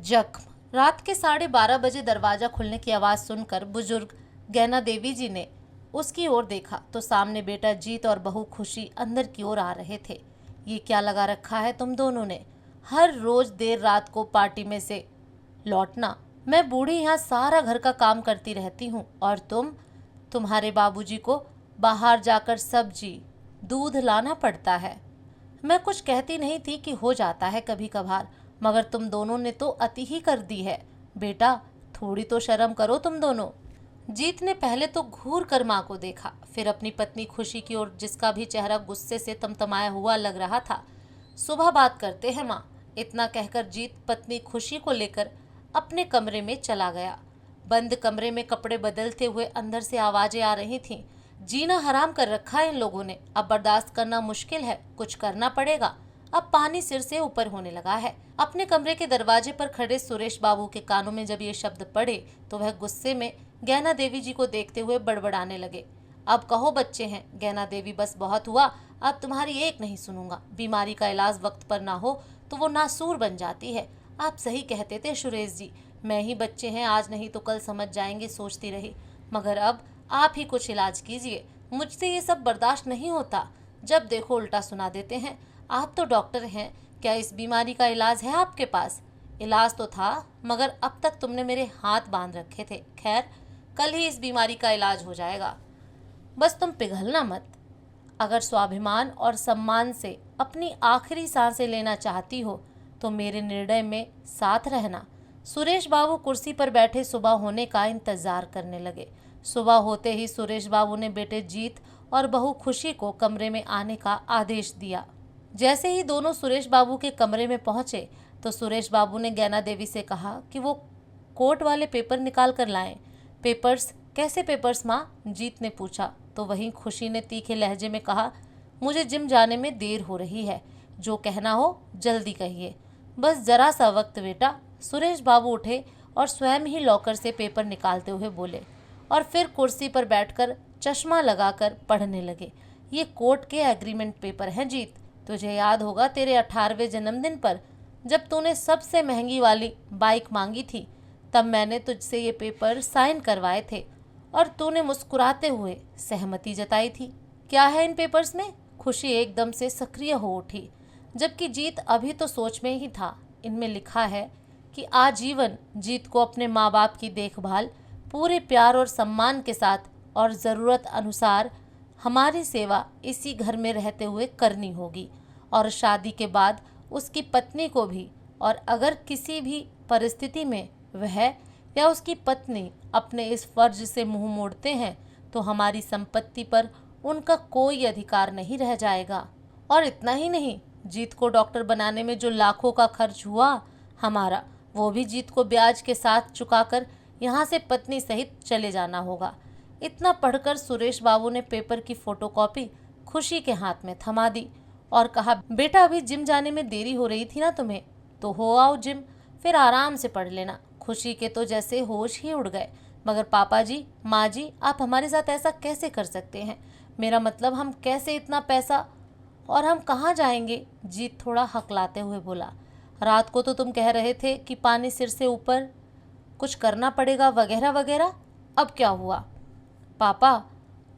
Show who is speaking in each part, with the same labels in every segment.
Speaker 1: जख्म। रात के 12:30 बजे दरवाजा खुलने की आवाज सुनकर बुजुर्ग गैना देवी जी ने उसकी ओर देखा तो सामने बेटा जीत और बहू खुशी अंदर की ओर आ रहे थे। ये क्या लगा रखा है तुम दोनों ने? हर रोज देर रात को पार्टी में से लौटना। मैं बूढ़ी यहाँ सारा घर का काम करती रहती हूँ और तुम्हारे बाबूजी को बाहर जाकर सब्जी दूध लाना पड़ता है। मैं कुछ कहती नहीं थी कि हो जाता है कभी कभार, मगर तुम दोनों ने तो अति ही कर दी है। बेटा थोड़ी तो शर्म करो तुम दोनों। जीत ने पहले तो घूर कर माँ को देखा, फिर अपनी पत्नी खुशी की ओर, जिसका भी चेहरा गुस्से से तमतमाया हुआ लग रहा था। सुबह बात करते हैं माँ। इतना कहकर जीत पत्नी खुशी को लेकर अपने कमरे में चला गया। बंद कमरे में कपड़े बदलते हुए अंदर से आवाजें आ रही थीं। जीना हराम कर रखा है इन लोगों ने, अब बर्दाश्त करना मुश्किल है, कुछ करना पड़ेगा। अब पानी सिर से ऊपर होने लगा है। अपने कमरे के दरवाजे पर खड़े सुरेश बाबू के कानों में जब ये शब्द पड़े तो वह गुस्से में गैना देवी जी को देखते हुए बड़बड़ाने लगे। अब कहो बच्चे हैं गैना देवी, बस बहुत हुआ, अब तुम्हारी एक नहीं सुनूंगा। बीमारी का इलाज वक्त पर ना हो तो वो नासूर बन जाती है। आप सही कहते थे सुरेश जी, मैं ही बच्चे हैं, आज नहीं तो कल समझ जाएंगे सोचती रही, मगर अब आप ही कुछ इलाज कीजिए। मुझसे ये सब बर्दाश्त नहीं होता, जब देखो उल्टा सुना देते हैं। आप तो डॉक्टर हैं, क्या इस बीमारी का इलाज है आपके पास? इलाज तो था, मगर अब तक तुमने मेरे हाथ बांध रखे थे। खैर कल ही इस बीमारी का इलाज हो जाएगा, बस तुम पिघलना मत। अगर स्वाभिमान और सम्मान से अपनी आखिरी सांसें लेना चाहती हो तो मेरे निर्णय में साथ रहना। सुरेश बाबू कुर्सी पर बैठे सुबह होने का इंतजार करने लगे। सुबह होते ही सुरेश बाबू ने बेटे जीत और बहू खुशी को कमरे में आने का आदेश दिया। जैसे ही दोनों सुरेश बाबू के कमरे में पहुंचे तो सुरेश बाबू ने गैना देवी से कहा कि वो कोर्ट वाले पेपर निकाल कर लाएं। पेपर्स? कैसे पेपर्स माँ? जीत ने पूछा तो वहीं खुशी ने तीखे लहजे में कहा, मुझे जिम जाने में देर हो रही है, जो कहना हो जल्दी कहिए, बस जरा सा वक्त बेटा। सुरेश बाबू उठे और स्वयं ही लॉकर से पेपर निकालते हुए बोले और फिर कुर्सी पर बैठकर चश्मा लगाकर पढ़ने लगे। ये कोर्ट के एग्रीमेंट पेपर हैं जीत। तुझे याद होगा तेरे 18वें जन्मदिन पर जब तूने सबसे महंगी वाली बाइक मांगी थी, तब मैंने तुझसे ये पेपर साइन करवाए थे और तूने मुस्कुराते हुए सहमति जताई थी। क्या है इन पेपर्स में? खुशी एकदम से सक्रिय हो उठी, जबकि जीत अभी तो सोच में ही था। इनमें लिखा है कि आजीवन जीत को अपने माँ बाप की देखभाल पूरे प्यार और सम्मान के साथ और ज़रूरत अनुसार हमारी सेवा इसी घर में रहते हुए करनी होगी, और शादी के बाद उसकी पत्नी को भी, और अगर किसी भी परिस्थिति में वह या उसकी पत्नी अपने इस फर्ज से मुंह मोड़ते हैं तो हमारी संपत्ति पर उनका कोई अधिकार नहीं रह जाएगा। और इतना ही नहीं, जीत को डॉक्टर बनाने में जो लाखों का खर्च हुआ हमारा, वो भी जीत को ब्याज के साथ चुकाकर यहाँ से पत्नी सहित चले जाना होगा। इतना पढ़कर सुरेश बाबू ने पेपर की फोटोकॉपी खुशी के हाथ में थमा दी और कहा, बेटा अभी जिम जाने में देरी हो रही थी ना तुम्हें, तो हो आओ जिम, फिर आराम से पढ़ लेना। खुशी के तो जैसे होश ही उड़ गए, मगर पापा जी, माँ जी, आप हमारे साथ ऐसा कैसे कर सकते हैं? मेरा मतलब हम कैसे इतना पैसा, और हम कहाँ जाएंगे? जीत थोड़ा हकलाते हुए बोला। रात को तो तुम कह रहे थे कि पानी सिर से ऊपर, कुछ करना पड़ेगा वगैरह वगैरह, अब क्या हुआ? पापा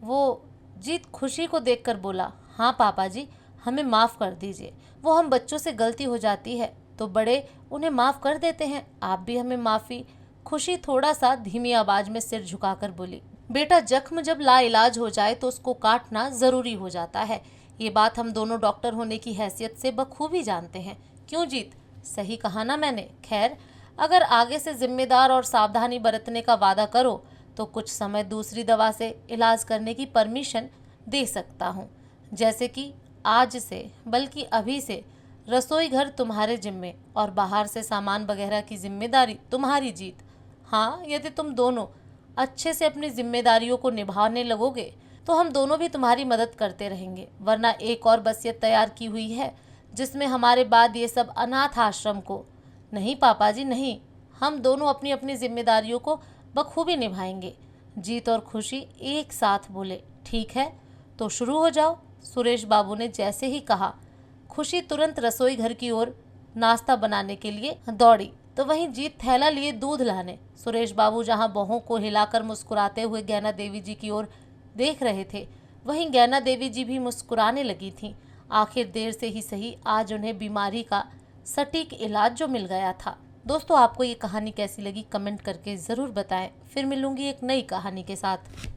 Speaker 1: वो, जीत खुशी को देखकर बोला, हाँ पापा जी, हमें माफ़ कर दीजिए, वो हम बच्चों से गलती हो जाती है तो बड़े उन्हें माफ़ कर देते हैं, आप भी हमें माफ़ी। खुशी थोड़ा सा धीमी आवाज़ में सिर झुकाकर बोली, बेटा जख्म जब लाइलाज हो जाए तो उसको काटना ज़रूरी हो जाता है, ये बात हम दोनों डॉक्टर होने की हैसियत से बखूबी जानते हैं। क्यों जीत, सही कहा ना मैंने? खैर अगर आगे से जिम्मेदार और सावधानी बरतने का वादा करो तो कुछ समय दूसरी दवा से इलाज करने की परमिशन दे सकता हूँ, जैसे कि आज से, बल्कि अभी से रसोई घर तुम्हारे जिम्मे और बाहर से सामान वगैरह की जिम्मेदारी तुम्हारी जीत। हाँ, यदि तुम दोनों अच्छे से अपनी जिम्मेदारियों को निभाने लगोगे तो हम दोनों भी तुम्हारी मदद करते रहेंगे, वरना एक और वसीयत तैयार की हुई है जिसमें हमारे बाद ये सब अनाथ आश्रम को। नहीं पापा जी नहीं, हम दोनों अपनी अपनी जिम्मेदारियों को बखूबी निभाएंगे। जीत और खुशी एक साथ बोले, ठीक है तो शुरू हो जाओ। सुरेश बाबू ने जैसे ही कहा, खुशी तुरंत रसोई घर की ओर नाश्ता बनाने के लिए दौड़ी तो वहीं जीत थैला लिए दूध लाने। सुरेश बाबू जहां बहू को हिलाकर मुस्कुराते हुए गैना देवी जी की ओर देख रहे थे, वहीं गैना देवी जी भी मुस्कुराने लगी थीं। आखिर देर से ही सही आज उन्हें बीमारी का सटीक इलाज जो मिल गया था। दोस्तों, आपको ये कहानी कैसी लगी कमेंट करके ज़रूर बताएं। फिर मिलूंगी एक नई कहानी के साथ।